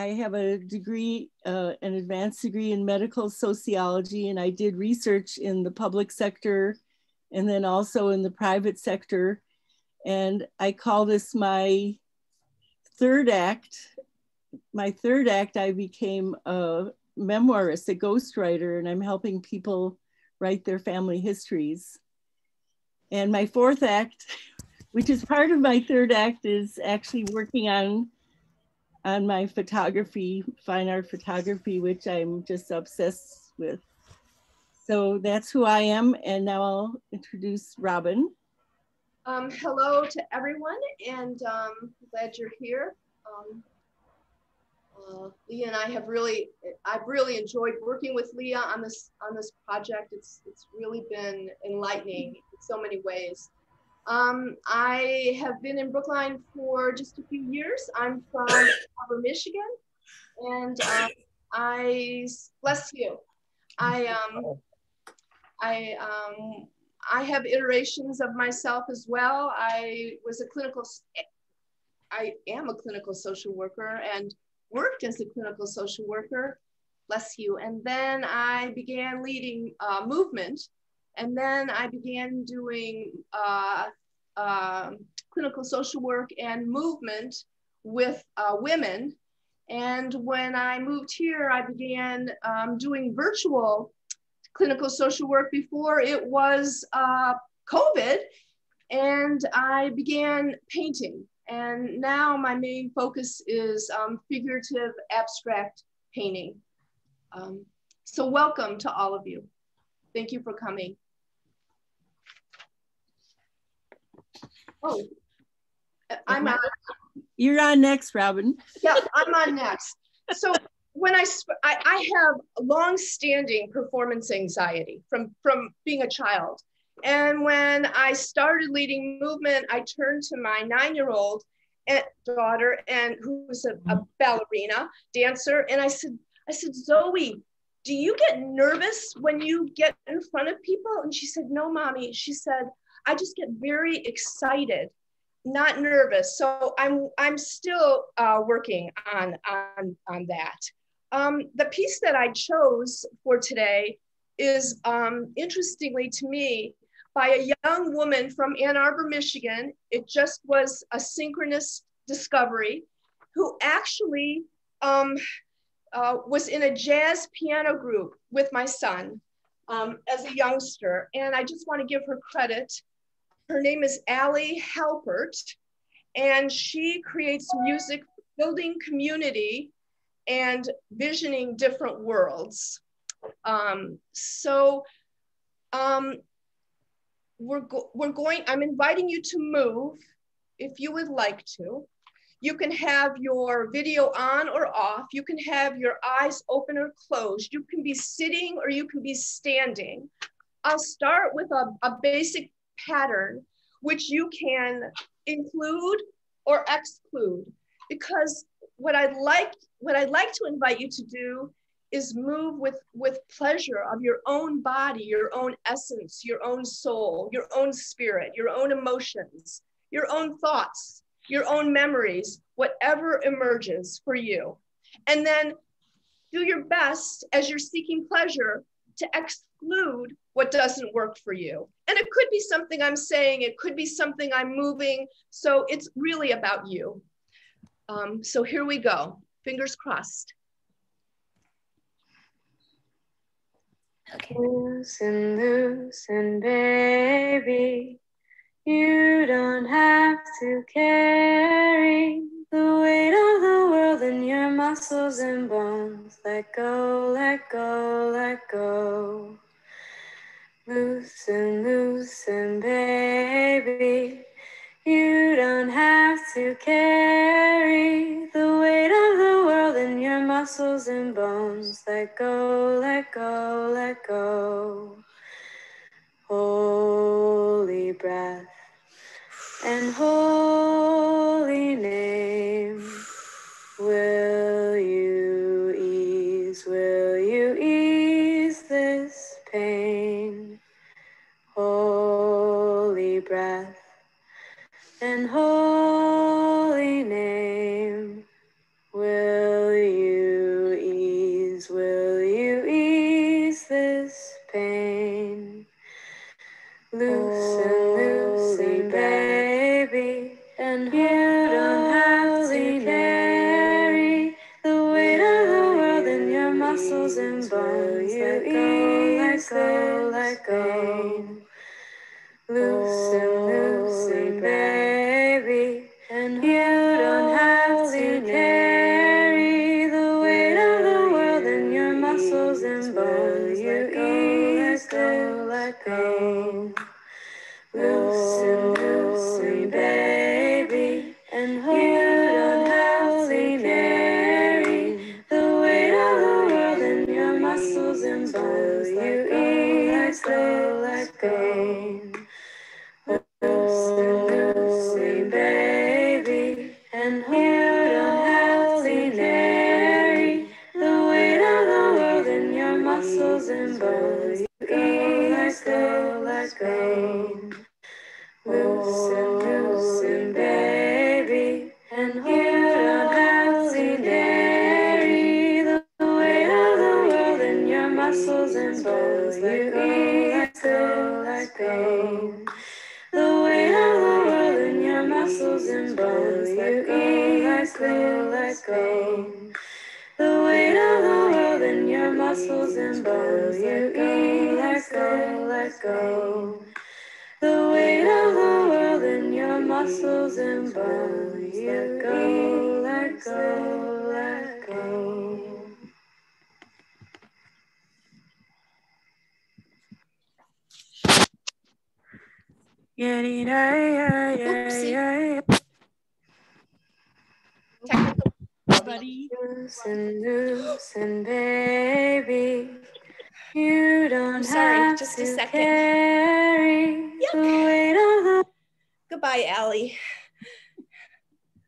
I have a degree, an advanced degree in medical sociology, and I did research in the public sector and then also in the private sector. And I call this my third act. My third act, I became a memoirist, a ghostwriter, and I'm helping people write their family histories. And my fourth act, which is part of my third act, is actually working on my photography, fine art photography, which I'm just obsessed with. So that's who I am. And now I'll introduce Robin. Hello to everyone, and glad you're here. Leah and I've really enjoyed working with Leah on this project. It's really been enlightening in so many ways. I have been in Brookline for just a few years. I'm from Upper Michigan, and I bless you. I have iterations of myself as well. I am a clinical social worker and worked as a clinical social worker, bless you. And then I began leading a movement. And then I began doing clinical social work and movement with women. And when I moved here, I began doing virtual clinical social work before it was COVID. And I began painting. And now my main focus is figurative abstract painting. So welcome to all of you. Thank you for coming. Oh, You're on next, Robin. Yeah, I'm on next. So when I have long-standing performance anxiety from being a child. And when I started leading movement, I turned to my 9-year-old daughter, and who's a ballerina dancer, and I said, Zoe, do you get nervous when you get in front of people? And she said, no, mommy. She said, I just get very excited, not nervous. So I'm still working on that. The piece that I chose for today is, interestingly to me, by a young woman from Ann Arbor, Michigan. It just was a synchronous discovery, who actually was in a jazz piano group with my son as a youngster. And I just want to give her credit. Her name is Allie Halpert, and she creates music, building community and visioning different worlds. I'm inviting you to move if you would like to. You can have your video on or off. You can have your eyes open or closed. You can be sitting or you can be standing. I'll start with a basic pattern, which you can include or exclude, because what I'd like to invite you to do is move with pleasure of your own body, your own essence, your own soul, your own spirit, your own emotions, your own thoughts, your own memories, whatever emerges for you. And then do your best as you're seeking pleasure to exclude what doesn't work for you. And it could be something I'm saying, it could be something I'm moving. So it's really about you. So here we go, fingers crossed. Okay. Loosen, baby. You don't have to carry the weight of the world in your muscles and bones. Let go, let go, let go. Loosen, baby. You don't have to carry the weight of the world in your muscles and bones. Let go, let go, let go. Holy breath and holy name, will you ease this pain? Holy breath and holy name, will you Listen, listen, baby, and you don't have to carry the weight of the world in your muscles and bones. Let go, let go. Listen, listen, baby, and you don't have to carry the weight of the world in your muscles and bones. Let go, let go. Listen, baby, and you don't have to carry the weight of the world in your muscles and bones. Let go, let go. Listen, listen, baby, and you don't have to carry the weight of the world in your muscles and bones. Let go, let go. The weight of the world in your muscles and bones. Let go, let go. The weight of the world in your muscles and bones. Let go, let go. The weight of the world in your muscles and bones. Let go, let go, let go. Technical. Buddy. Loosen, loosen, baby. You don't have just to a second. carry the weight of the... Goodbye, Allie.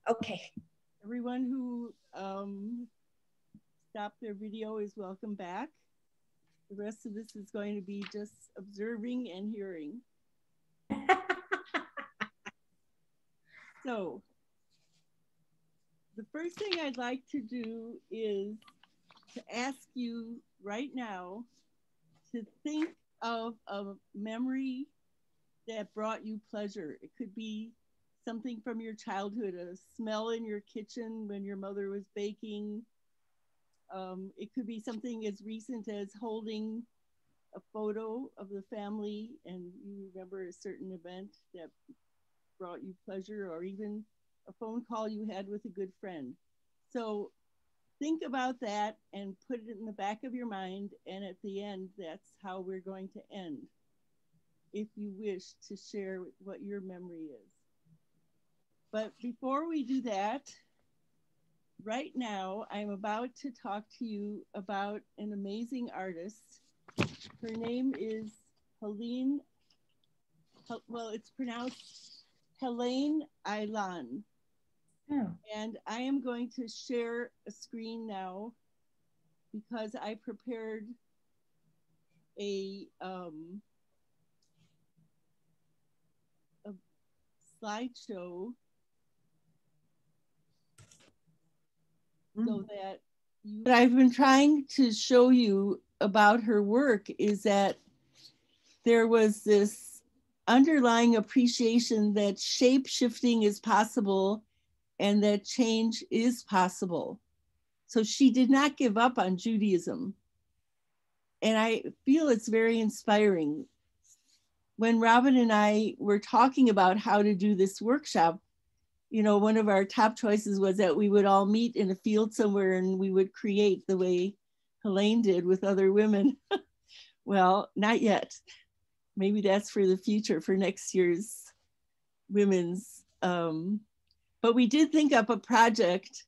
Okay. Everyone who stopped their video is welcome back. The rest of this is going to be just observing and hearing. So, the first thing I'd like to do is to ask you right now to think of a memory that brought you pleasure. It could be something from your childhood, a smell in your kitchen when your mother was baking. It could be something as recent as holding a photo of the family and you remember a certain event that brought you pleasure, or even a phone call you had with a good friend. So think about that and put it in the back of your mind, and at the end, that's how we're going to end, if you wish to share what your memory is. But before we do that, right now, I'm about to talk to you about an amazing artist. Her name is Helene, well, it's pronounced Helene Aylon. Oh. And I am going to share a screen now because I prepared a slideshow so that what I've been trying to show you about her work is that there was this underlying appreciation that shape shifting is possible and that change is possible. So she did not give up on Judaism. And I feel it's very inspiring. When Robin and I were talking about how to do this workshop, you know, one of our top choices was that we would all meet in a field somewhere and we would create the way Helene did with other women. Well, not yet. Maybe that's for the future, for next year's women's. But we did think up a project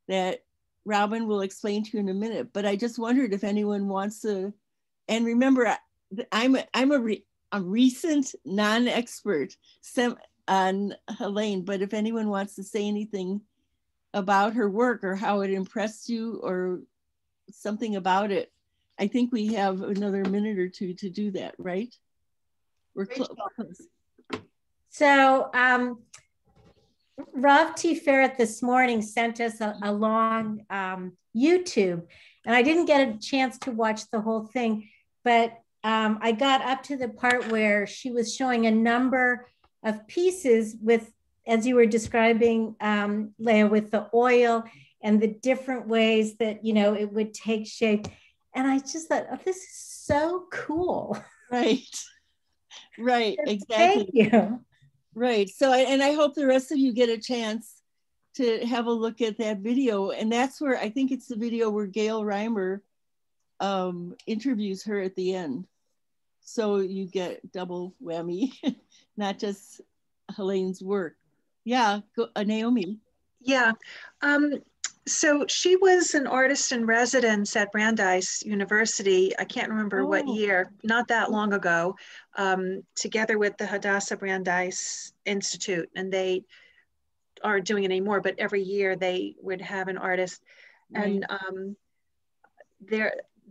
that Robin will explain to you in a minute. But I just wondered if anyone wants to, and remember, I'm a recent non-expert on Helene, but if anyone wants to say anything about her work or how it impressed you or something about it, I think we have another minute or two to do that, right? We're close. So Rav T. Ferret this morning sent us a long YouTube, and I didn't get a chance to watch the whole thing, but I got up to the part where she was showing a number of pieces with, as you were describing, Leah, with the oil and the different ways that, you know, it would take shape. And I just thought, oh, this is so cool. Right. Right, exactly. Thank you. Right. So, and I hope the rest of you get a chance to have a look at that video. And that's where I think it's the video where Gail Reimer interviews her at the end. So you get double whammy, not just Helene's work. Yeah, Naomi. Yeah. So she was an artist in residence at Brandeis University. I can't remember what year, not that long ago, together with the Hadassah Brandeis Institute. And they aren't doing it anymore, but every year they would have an artist. Right. And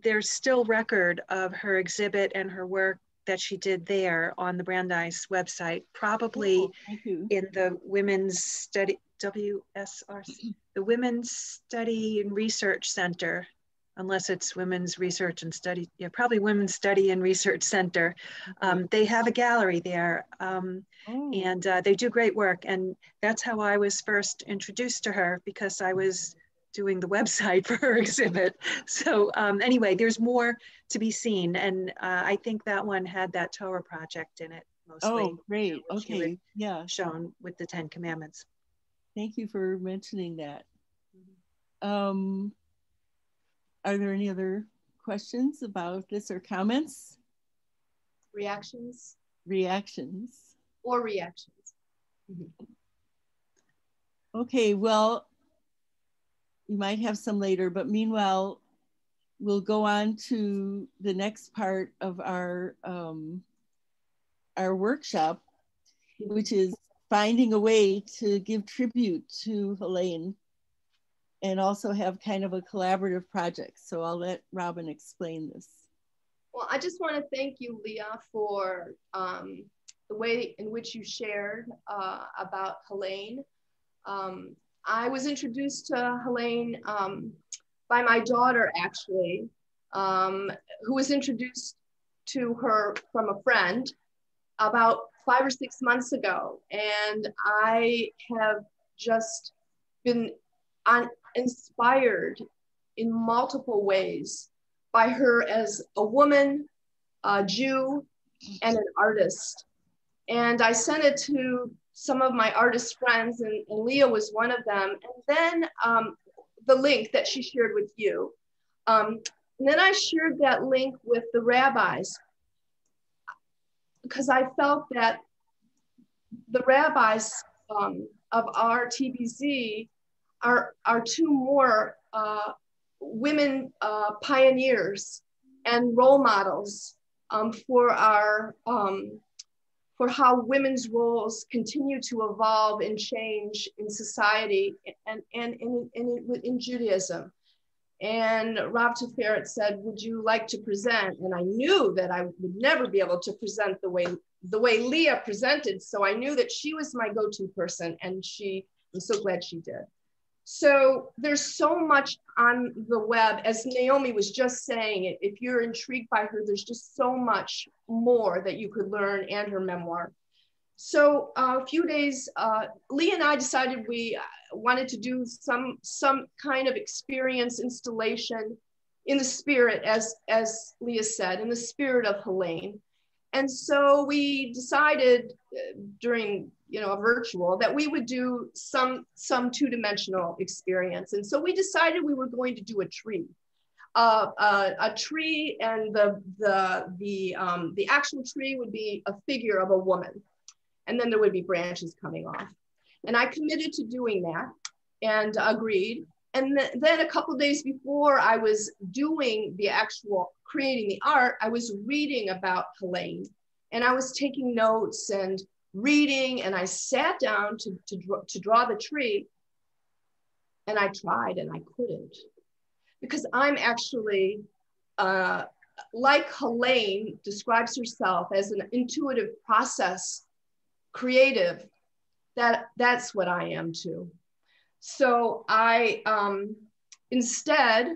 there's still record of her exhibit and her work that she did there on the Brandeis website, probably in the Women's Study, WSRC, the Women's Study and Research Center, unless it's Women's Research and Study, yeah, probably Women's Study and Research Center. They have a gallery there, and they do great work. And that's how I was first introduced to her, because I was doing the website for her exhibit. So anyway, there's more to be seen. And I think that one had that Torah project in it mostly. Oh, great. Okay, yeah. Shown with the 10 Commandments. Thank you for mentioning that. Are there any other questions about this or comments? Reactions? Reactions. Or reactions. Okay, well, we might have some later, but meanwhile, we'll go on to the next part of our workshop, which is finding a way to give tribute to Helene and also have kind of a collaborative project. So I'll let Robin explain this. Well, I just want to thank you, Leah, for the way in which you shared about Helene. I was introduced to Helene by my daughter, actually, who was introduced to her from a friend about 5 or 6 months ago. And I have just been inspired in multiple ways by her as a woman, a Jew, and an artist. And I sent it to some of my artist friends, and Leah was one of them. And then the link that she shared with you. And then I shared that link with the rabbis, because I felt that the rabbis of our TBZ are two more women pioneers and role models for our for how women's roles continue to evolve and change in society and in Judaism. And Rav Teferet said, would you like to present? And I knew that I would never be able to present the way Leah presented. So I knew that she was my go-to person, and I'm so glad she did. So there's so much on the web, as Naomi was just saying, if you're intrigued by her, there's just so much more that you could learn, and her memoir. So a few days, Leah and I decided we wanted to do some kind of experience installation in the spirit, as Leah said, in the spirit of Helene. And so we decided during a virtual that we would do some two-dimensional experience. And so we decided we were going to do a tree. A tree, and the actual tree would be a figure of a woman. And then there would be branches coming off. And I committed to doing that and agreed. And then a couple of days before I was doing the actual creating the art, I was reading about Helene, and I was taking notes and reading, and I sat down to draw the tree, and I tried and I couldn't, because I'm actually, like Helene describes herself as an intuitive process creative, that's what I am too. So I instead,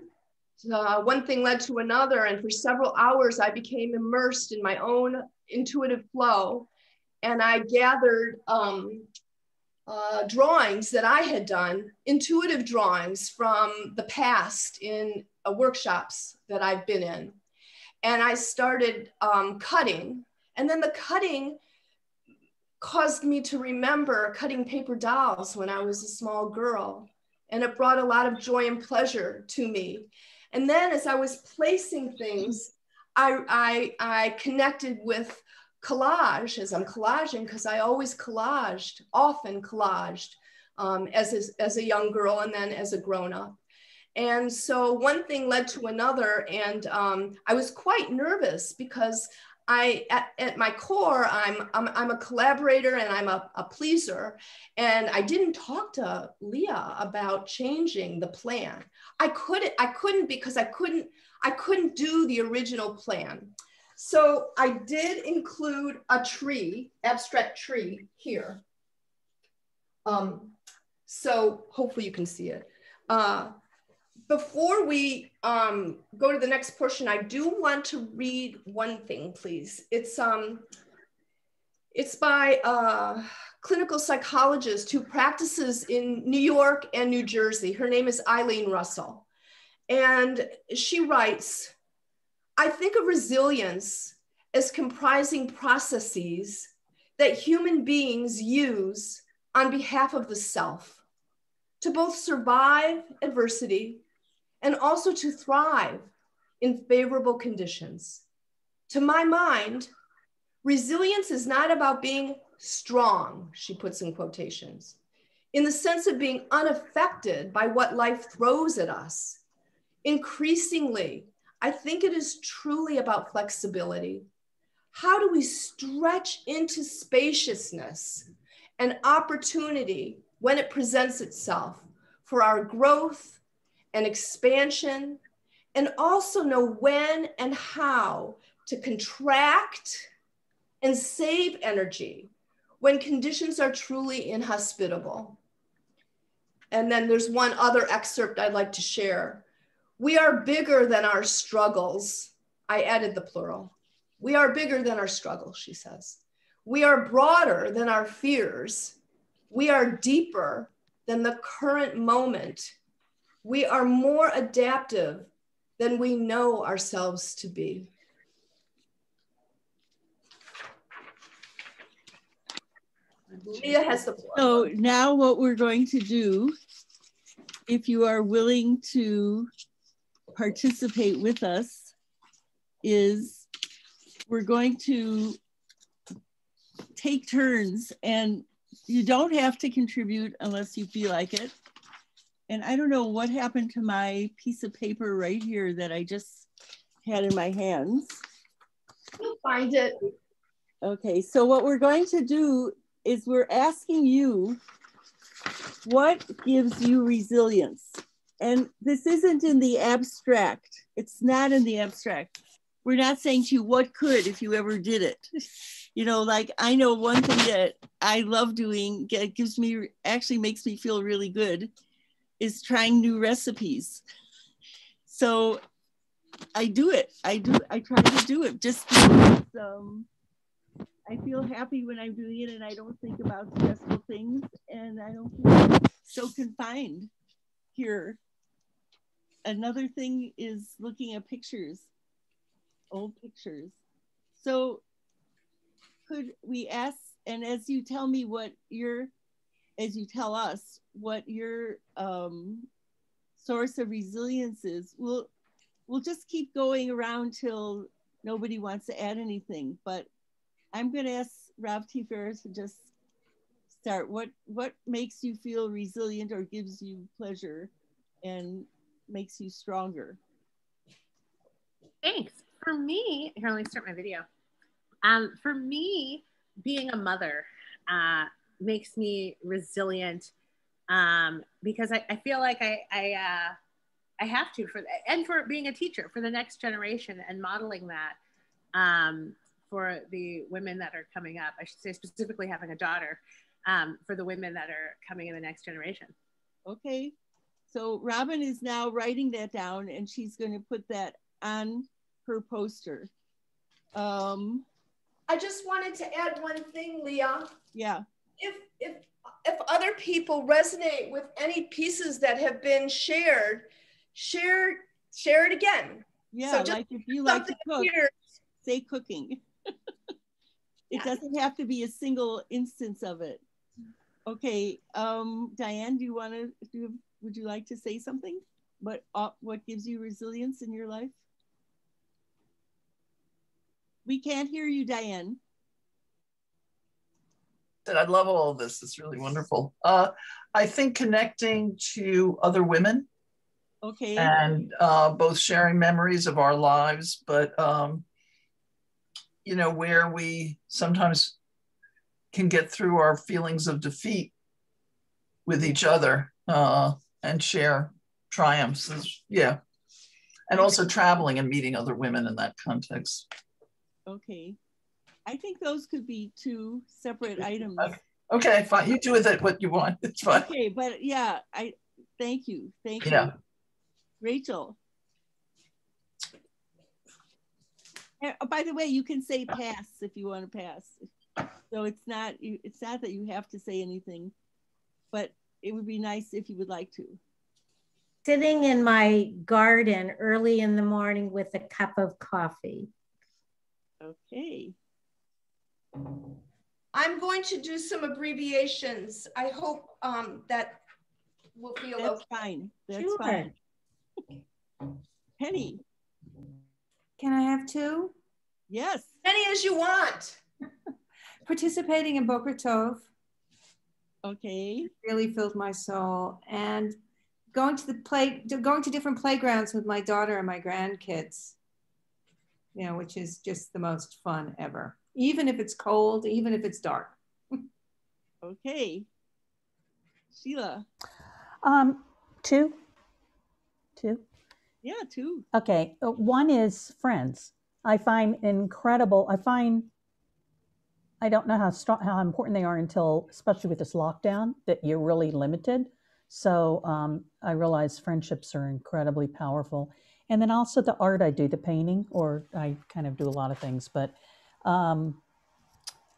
one thing led to another, and for several hours I became immersed in my own intuitive flow, and I gathered drawings that I had done, intuitive drawings from the past in workshops that I've been in. And I started cutting, And then the cutting caused me to remember cutting paper dolls when I was a small girl. And it brought a lot of joy and pleasure to me. And then as I was placing things, I connected with collage as I'm collaging, because I always collaged, often collaged as a young girl and then as a grown-up. And so one thing led to another, and I was quite nervous because at my core, I'm a collaborator and I'm a pleaser. And I didn't talk to Leah about changing the plan. I couldn't because I couldn't do the original plan. So I did include a tree, abstract tree here. So hopefully you can see it. Before we go to the next portion, I do want to read one thing, please. It's by a clinical psychologist who practices in New York and New Jersey. Her name is Aylon Russell. And she writes, I think of resilience as comprising processes that human beings use on behalf of the self to both survive adversity and also to thrive in favorable conditions. To my mind, resilience is not about being strong, she puts in quotations, in the sense of being unaffected by what life throws at us. Increasingly, I think it is truly about flexibility. How do we stretch into spaciousness and opportunity when it presents itself for our growth and expansion, and also know when and how to contract and save energy when conditions are truly inhospitable. And then there's one other excerpt I'd like to share. We are bigger than our struggles. I added the plural. We are bigger than our struggles, she says. We are broader than our fears. We are deeper than the current moment. We are more adaptive than we know ourselves to be. Leah has the floor. So now what we're going to do, if you are willing to participate with us, is we're going to take turns, and you don't have to contribute unless you feel like it. And I don't know what happened to my piece of paper right here that I just had in my hands. You'll find it. Okay, so what we're going to do is we're asking you, what gives you resilience? And this isn't in the abstract. It's not in the abstract. We're not saying to you, what could if you ever did it? You know, like I know one thing that I love doing, gives me, actually makes me feel really good, is trying new recipes. So I do it. I try to do it just because I feel happy when I'm doing it, and I don't think about stressful things, and I don't feel so confined here. Another thing is looking at pictures, old pictures. So could we ask, and as you tell me what as you tell us what your source of resilience is, we'll just keep going around till nobody wants to add anything. But I'm going to ask Rob T. Ferris to just start. What makes you feel resilient or gives you pleasure and makes you stronger? Thanks. For me, here, let me start my video. For me, being a mother makes me resilient because I feel like I have to, and for being a teacher for the next generation and modeling that for the women that are coming up. I should say specifically having a daughter for the women that are coming in the next generation. Okay, so Robin is now writing that down, and she's going to put that on her poster. I just wanted to add one thing, Leah. Yeah. If other people resonate with any pieces that have been shared, share it again. Yeah, so just like if you like to cook, here. say cooking. It doesn't have to be a single instance of it. Okay, Diane, would you like to say something? What gives you resilience in your life? We can't hear you, Diane. I love all of this. It's really wonderful. I think connecting to other women. Okay. And both sharing memories of our lives, but you know, where we sometimes can get through our feelings of defeat with each other and share triumphs. Yeah. And also traveling and meeting other women in that context. Okay. I think those could be two separate items. Okay, fine. You do with it what you want. It's fine. Okay, but yeah, thank you. Thank you. Yeah. Rachel. By the way, you can say pass if you want to pass. So it's not that you have to say anything, but it would be nice if you would like to. Sitting in my garden early in the morning with a cup of coffee. Okay. I'm going to do some abbreviations. I hope that will feel That's okay. fine. That's Sure. fine. Penny. Can I have two? Yes. Many as you want. Participating in Boker Tov Okay. really filled my soul, and going to different playgrounds with my daughter and my grandkids, you know, which is just the most fun ever. Even if it's cold, even if it's dark. Okay. Sheila. Two. Yeah, two. Okay. One is friends. I don't know how important they are until, especially with this lockdown, that you're really limited. So I realize friendships are incredibly powerful. And then also the art I do, the painting, or I kind of do a lot of things, but I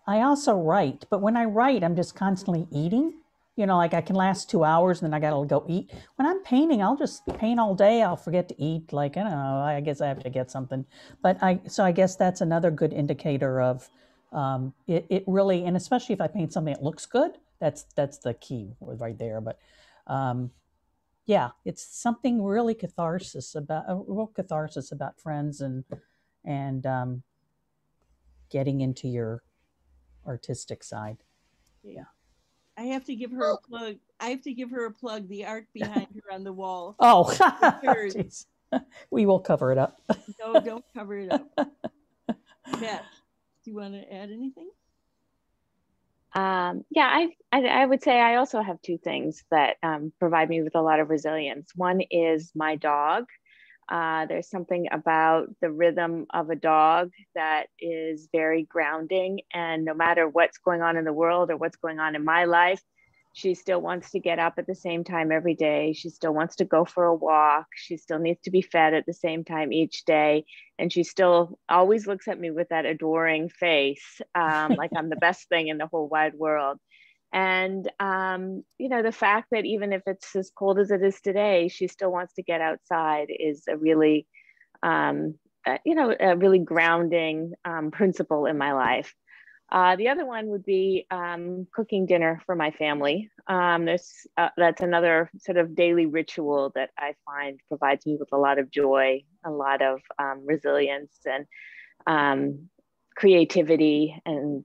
also write. But when I write, I'm just constantly eating. You know, like I can last 2 hours and then I got to go eat. When I'm painting, I'll just paint all day. I'll forget to eat. Like, I don't know, I guess I have to get something. So I guess that's another good indicator of it really, and especially if I paint something that looks good, that's the key right there. But yeah, it's something really a real catharsis about friends and getting into your artistic side. Yeah. I have to give her a plug. The art behind her on the wall. Oh, geez. We will cover it up. No, don't cover it up. Beth, do you want to add anything? Yeah, I would say I also have two things that provide me with a lot of resilience. One is my dog. There's something about the rhythm of a dog that is very grounding, and no matter what's going on in the world or what's going on in my life, she still wants to get up at the same time every day. She still wants to go for a walk. She still needs to be fed at the same time each day. And she still always looks at me with that adoring face, like I'm the best thing in the whole wide world. And, you know, the fact that even if it's as cold as it is today, she still wants to get outside is a really, you know, a really grounding principle in my life. The other one would be cooking dinner for my family. That's another sort of daily ritual that I find provides me with a lot of joy, a lot of resilience and creativity, and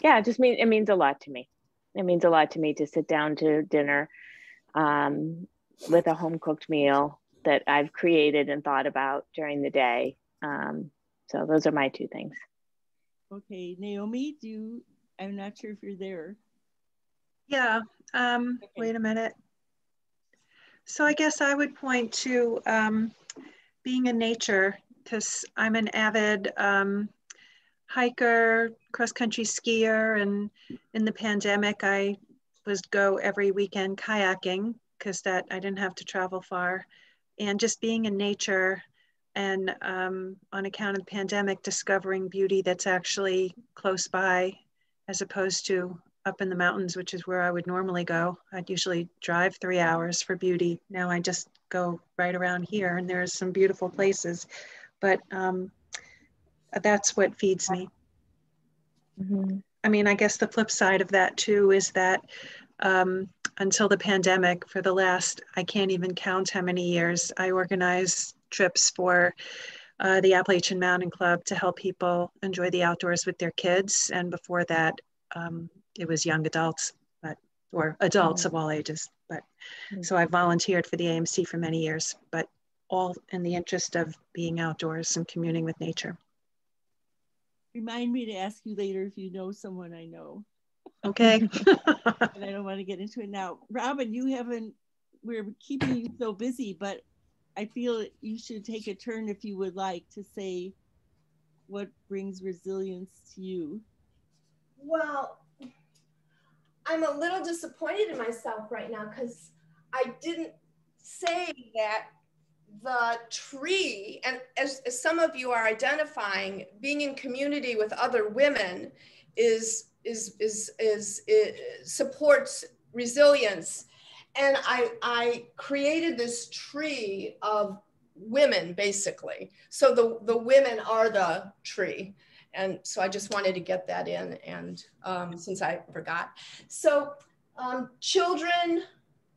yeah, it means a lot to me. It means a lot to me to sit down to dinner with a home cooked meal that I've created and thought about during the day. So those are my two things. Okay, Naomi, I'm not sure if you're there. Yeah, Okay. Wait a minute. So I guess I would point to being in nature, because I'm an avid hiker, cross-country skier, and in the pandemic, I would go every weekend kayaking because I didn't have to travel far. And just being in nature, and on account of the pandemic, discovering beauty that's actually close by, as opposed to up in the mountains, which is where I would normally go. I'd usually drive 3 hours for beauty. Now I just go right around here, and there's some beautiful places. But That's what feeds me. Mm-hmm. I mean, I guess the flip side of that too is that until the pandemic, for the last, I can't even count how many years, I organized trips for the Appalachian Mountain Club to help people enjoy the outdoors with their kids. And before that, it was young adults, or adults of all ages. But so I volunteered for the AMC for many years, but all in the interest of being outdoors and communing with nature. Remind me to ask you later if you know someone I know. Okay. And I don't want to get into it now. Robin, we're keeping you so busy, but I feel you should take a turn if you would like to say what brings resilience to you. Well, I'm a little disappointed in myself right now because I didn't say that the tree, and as some of you are identifying, being in community with other women supports resilience. And I created this tree of women, basically. So the women are the tree. And so I just wanted to get that in, and since I forgot. So children,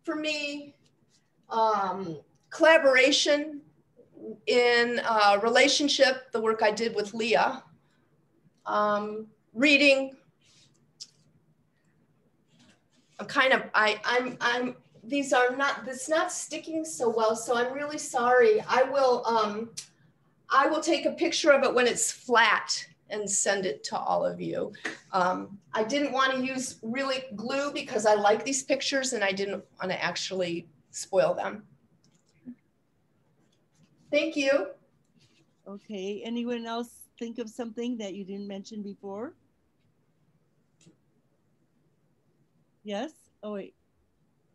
for me, collaboration in relationship, the work I did with Leah, reading. It's not sticking so well, so I'm really sorry. I will take a picture of it when it's flat and send it to all of you. I didn't want to use really glue because I like these pictures and I didn't want to actually spoil them. Thank you. Okay, anyone else think of something that you didn't mention before? Yes? Oh, wait.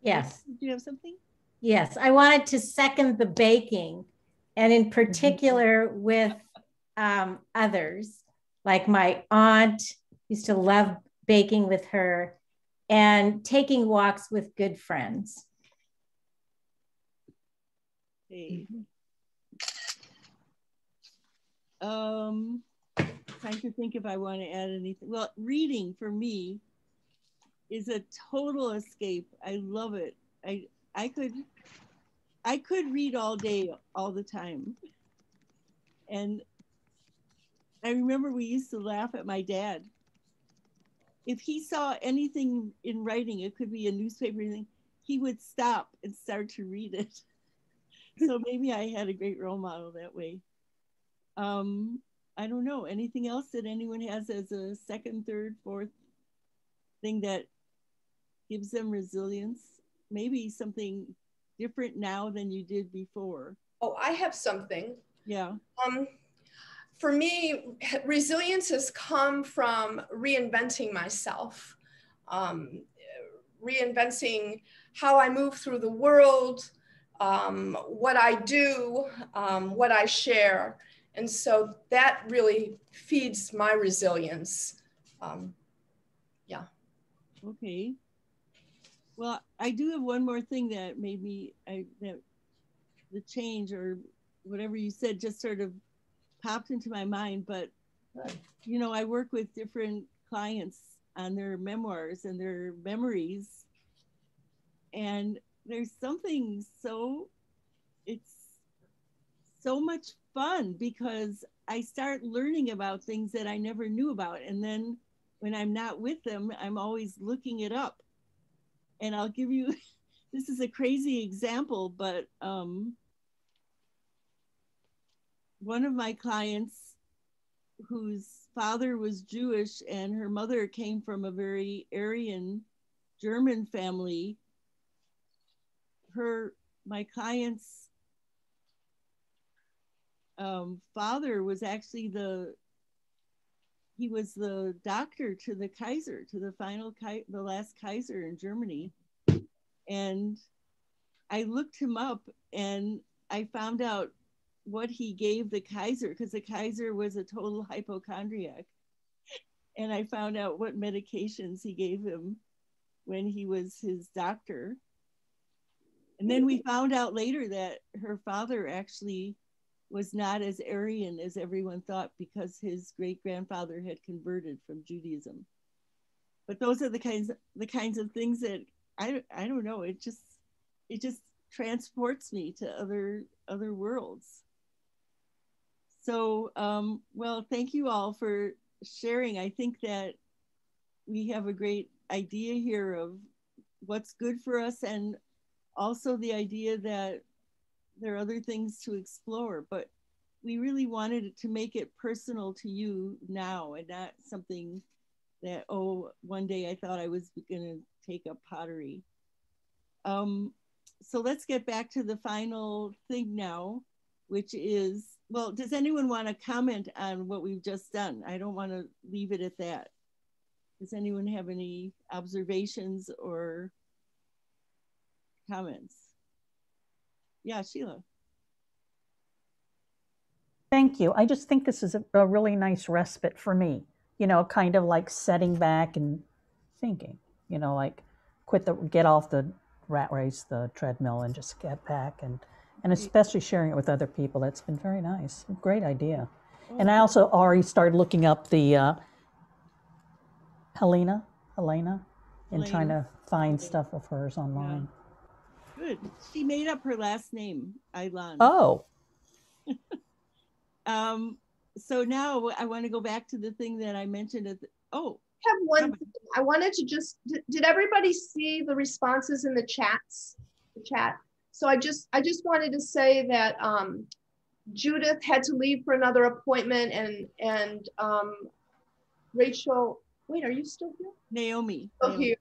Yes. Do you have something? Yes, I wanted to second the baking, and in particular with others. Like my aunt used to love baking with her, and taking walks with good friends. Okay. Trying to think if I want to add anything. Well, reading for me is a total escape. I love it. I could read all day, all the time. And I remember we used to laugh at my dad. If he saw anything in writing, it could be a newspaper, he would stop and start to read it. So maybe I had a great role model that way. I don't know, anything else that anyone has as a second, third, fourth thing that gives them resilience? Maybe something different now than you did before. Oh, I have something. Yeah. For me, resilience has come from reinventing myself, reinventing how I move through the world, what I do, what I share. And so that really feeds my resilience. Yeah. Okay. Well, I do have one more thing that made me, that the change or whatever you said just sort of popped into my mind. But, you know, I work with different clients on their memoirs and their memories. And there's something it's so much fun because I start learning about things that I never knew about. And then when I'm not with them, I'm always looking it up. And I'll give you, this is a crazy example, but one of my clients whose father was Jewish and her mother came from a very Aryan German family, my client's father was actually he was the doctor to the Kaiser, to the last Kaiser in Germany. And I looked him up and I found out what he gave the Kaiser, because the Kaiser was a total hypochondriac. And I found out what medications he gave him when he was his doctor. And then we found out later that her father actually was not as Aryan as everyone thought because his great-grandfather had converted from Judaism. But those are the kinds of things that I don't know. It just transports me to other worlds. So well, thank you all for sharing. I think that we have a great idea here of what's good for us, and also the idea that there are other things to explore, but we really wanted to make it personal to you now, and not something that, oh, one day I thought I was gonna take up pottery. So let's get back to the final thing now, which is, well, does anyone want to comment on what we've just done? I don't want to leave it at that. Does anyone have any observations or comments? Yeah, Sheila. Thank you. I just think this is a really nice respite for me, you know, kind of like setting back and thinking, you know, like get off the rat race, the treadmill, and just get back, and especially sharing it with other people. That's been very nice. Great idea. And I also already started looking up the Helene, and trying to find stuff of hers online. Yeah. Good. She made up her last name, Aylon. Oh. So now I want to go back to the thing that I mentioned at I have one thing. I wanted to just, did everybody see the responses in the chat? So I just wanted to say that Judith had to leave for another appointment, and Rachel, wait, are you still here? Naomi. Here.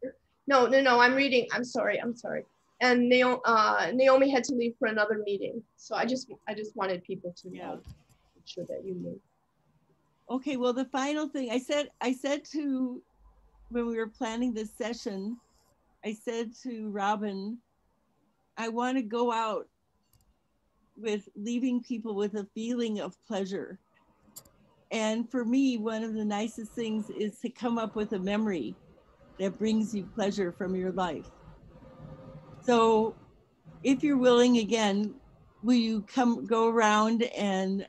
No, I'm reading. I'm sorry. And Naomi had to leave for another meeting. So I just wanted people to know, make sure that you knew. Okay, well, the final thing I said to, when we were planning this session, I said to Robin, I want to go out with leaving people with a feeling of pleasure. And for me, one of the nicest things is to come up with a memory that brings you pleasure from your life. So if you're willing, again, will you go around and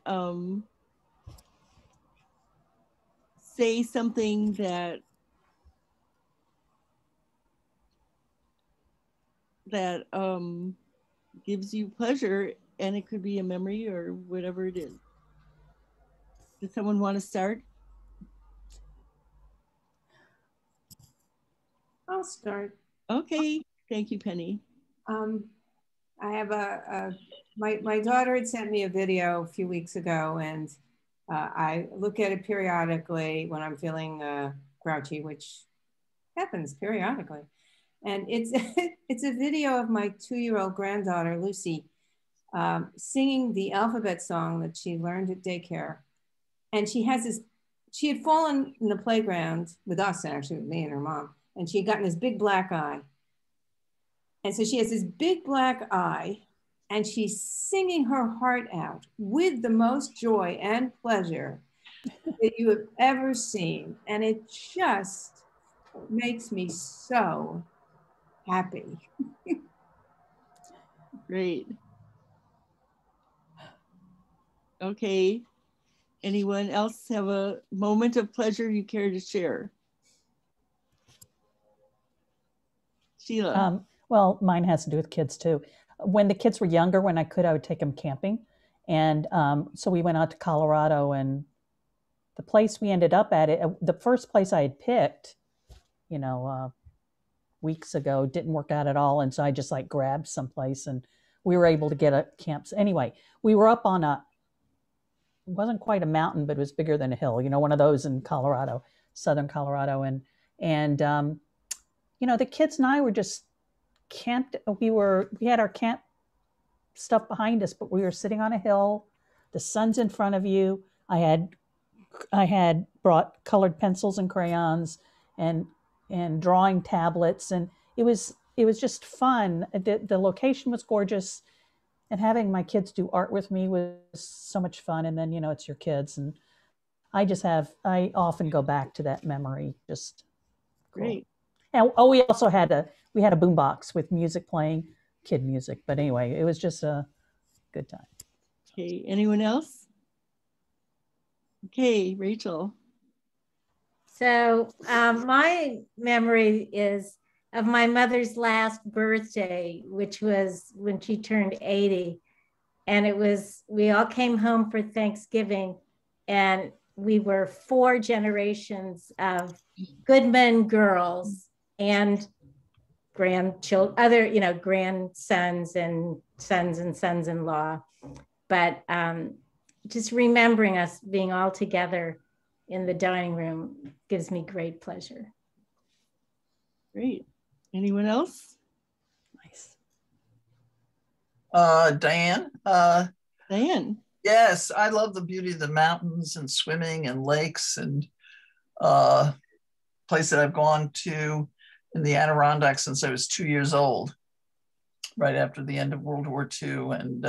say something that gives you pleasure, and it could be a memory or whatever it is. Does someone want to start? I'll start. Okay, thank you, Penny. I have my daughter had sent me a video a few weeks ago, and I look at it periodically when I'm feeling grouchy, which happens periodically. And it's it's a video of my 2-year-old granddaughter, Lucy, singing the alphabet song that she learned at daycare. And she had fallen in the playground with us, actually with me and her mom, and she had gotten this big black eye. And so she has this big black eye, and she's singing her heart out with the most joy and pleasure that you have ever seen. And it just makes me so happy. Great. Okay. Anyone else have a moment of pleasure you care to share? Sheila. Well, mine has to do with kids too. When the kids were younger, when I would take them camping. And so we went out to Colorado, and the place we ended up at, the first place I had picked, you know, weeks ago, didn't work out at all. And so I just like grabbed someplace, and we were able to get a camp. Anyway, we were up on it wasn't quite a mountain, but it was bigger than a hill, you know, one of those in Colorado, southern Colorado. And you know, the kids and I were just camped. We had our camp stuff behind us, but we were sitting on a hill. The sun's in front of you. I had brought colored pencils and crayons and drawing tablets, and it was just fun. The location was gorgeous, and having my kids do art with me was so much fun. And then, you know, it's your kids, and I often go back to that memory. Just cool. Great. And we also had a boombox with music playing, kid music. But anyway, it was just a good time. Okay, anyone else? Okay, Rachel. So my memory is of my mother's last birthday, which was when she turned 80. And it was, we all came home for Thanksgiving, and we were 4 generations of Goodman girls and grandchildren, other, you know, grandsons and sons-in-law. But just remembering us being all together in the dining room gives me great pleasure. Great. Anyone else? Nice. Diane. Diane. Yes, I love the beauty of the mountains and swimming and lakes, and place that I've gone to in the Adirondacks since I was 2 years old, right after the end of World War II, and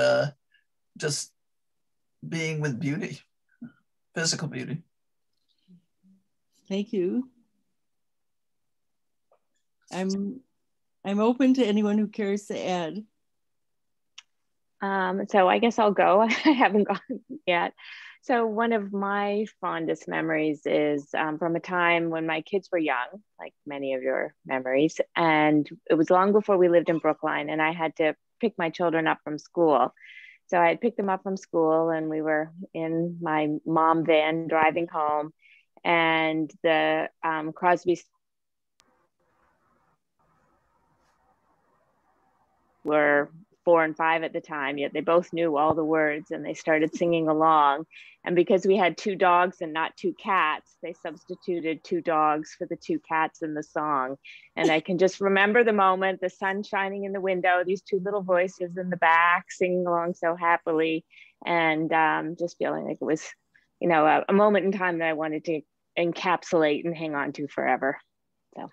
just being with beauty, physical beauty. Thank you. I'm open to anyone who cares to add. So I guess I'll go. I haven't gone yet. So one of my fondest memories is from a time when my kids were young, like many of your memories. And it was long before we lived in Brookline, and I had to pick my children up from school. So I had picked them up from school, and we were in my mom van driving home, and the Crosby were 4 and 5 at the time, yet they both knew all the words, and they started singing along. And because we had 2 dogs and not 2 cats, they substituted 2 dogs for the 2 cats in the song. And I can just remember the moment, the sun shining in the window, these 2 little voices in the back singing along so happily, and just feeling like it was, you know, a moment in time that I wanted to encapsulate and hang on to forever. So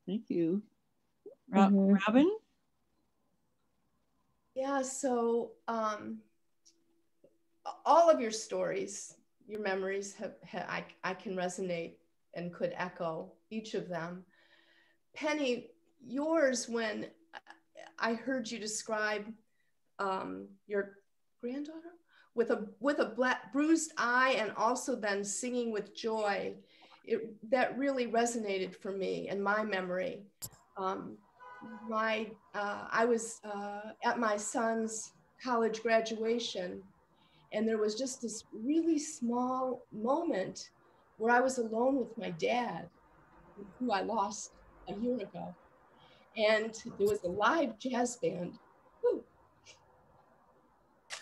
thank you. Robin? Yeah, so all of your stories, your memories I can resonate and could echo each of them. Penny, yours, when I heard you describe your granddaughter with a black bruised eye and also then singing with joy, that really resonated for me and my memory. I was at my son's college graduation, and there was just this really small moment where I was alone with my dad, who I lost a year ago. And there was a live jazz band,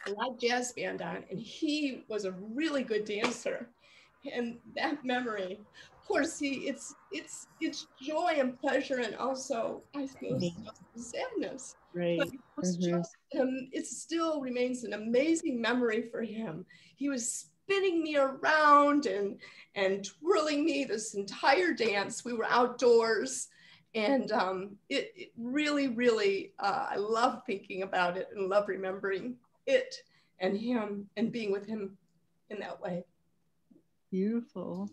on, and he was a really good dancer. And that memory, of course, it's joy and pleasure, and also I feel sadness. Right. But it was just, it still remains an amazing memory for him. He was spinning me around and twirling me this entire dance. We were outdoors, and it really, really, I love thinking about it and love remembering it and him and being with him in that way. Beautiful.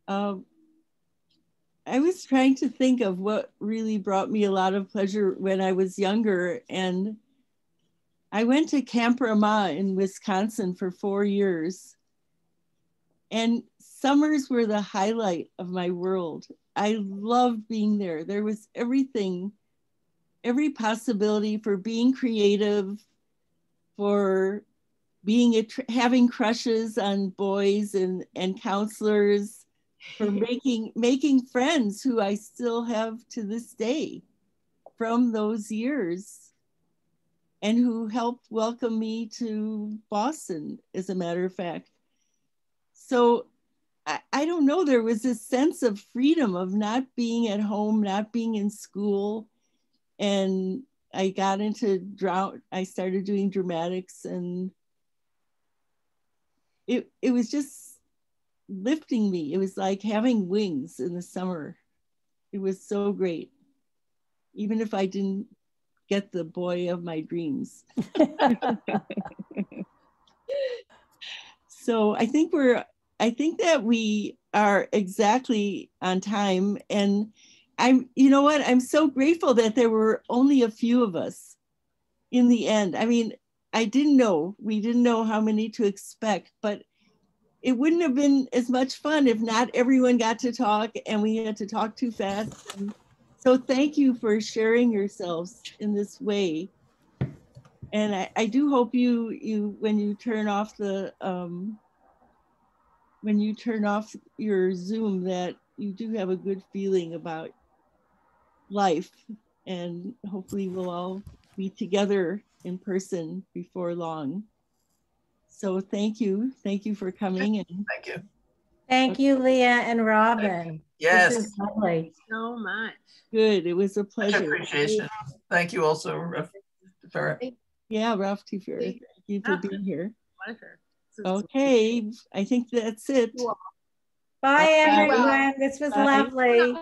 I was trying to think of what really brought me a lot of pleasure when I was younger, and I went to Camp Ramah in Wisconsin for 4 years, and summers were the highlight of my world. I loved being there. There was everything, every possibility for being creative, for being having crushes on boys and counselors, for making friends who I still have to this day from those years, and who helped welcome me to Boston, as a matter of fact. So I don't know, there was this sense of freedom of not being at home, not being in school. And I got into I started doing dramatics, and it was just lifting me. It was like having wings in the summer. It was so great, even if I didn't get the boy of my dreams. So I think that we are exactly on time, and you know what, I'm so grateful that there were only a few of us in the end. I mean, I didn't know, we didn't know how many to expect, but it wouldn't have been as much fun if not everyone got to talk and we had to talk too fast. And so thank you for sharing yourselves in this way. And I do hope you when you turn off your Zoom, that you do have a good feeling about life, and hopefully we'll all be together in person before long. So thank you for coming. And thank you. Thank you, Leah and Robin. Yes. This is lovely. So much. Good. It was a pleasure. Much appreciation. Thank you also, Ref. Yeah, Ralph Teferi. Thank you for being here. Pleasure. Okay, I think that's it. Bye, everyone. This was lovely.